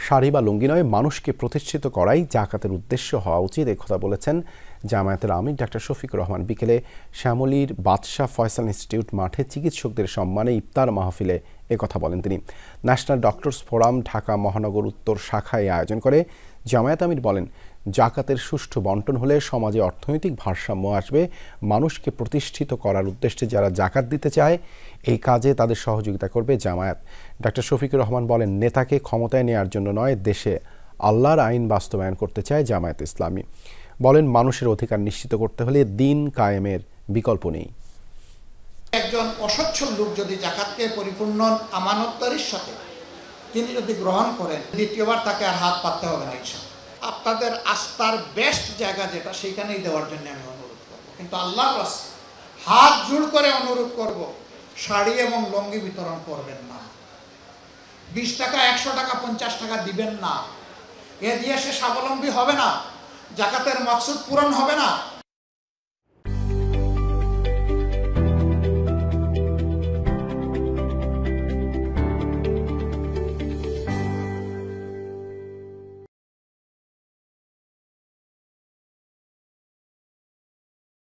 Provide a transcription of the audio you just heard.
শাড়ি বা লুঙ্গি নয়, মানুষকে প্রতিষ্ঠিত করাই জাকাতের উদ্দেশ্য হওয়া উচিত, একথা বলেছেন জামায়াতের আমির ডাক্তার শফিকুর রহমান। বিকেলে শ্যামলীর বাদশাহ ফয়সাল ইনস্টিটিউট মাঠে চিকিৎসকদের সম্মানে ইফতার মাহফিলে একথা বলেন তিনি। ন্যাশনাল ডক্টরস ফোরাম ঢাকা মহানগর উত্তর শাখায় আয়োজন করে। জামায়াত আমির বলেন, জাকাতের সুষ্ঠু বন্টন হলে সমাজে অর্থনৈতিক ভারসাম্য আসবে। মানুষকে প্রতিষ্ঠিত করার উদ্দেশ্যে যারা জাকাত দিতে চায়, এই কাজে তাদের সহযোগিতা করবে জামায়াত। ডাক্তার শফিকুর রহমান বলেন, নেতাকে ক্ষমতায় নেওয়ার জন্য নয়, দেশে আল্লাহর আইন বাস্তবায়ন করতে চায় জামায়াত ইসলামী। বলেন, মানুষের অধিকার নিশ্চিত করতে হলে দিন কায়েমের বিকল্প নেই। একজন অসচ্ছল লোক যদি জাকাতকে পরিপূর্ণ আমানতদারির সাথে তিনি যদি গ্রহণ করেন, দ্বিতীয়বার তাকে আর হাত পাততে হবে না। ইনশাআল্লাহ আপনাদের আস্থার বেস্ট জায়গা যেটা, সেইখানেই দেওয়ার জন্য আমি অনুরোধ করব। কিন্তু আল্লাহর রাস্তায় হাত জোড় করে অনুরোধ করব, শাড়ি এবং লুঙ্গি বিতরণ করবেন না। 20 টাকা, 100 টাকা, 50 টাকা দিবেন না। এ দিয়ে সে স্বাবলম্বী হবে না, জাকাতের মাকসুদ পূরণ হবে না।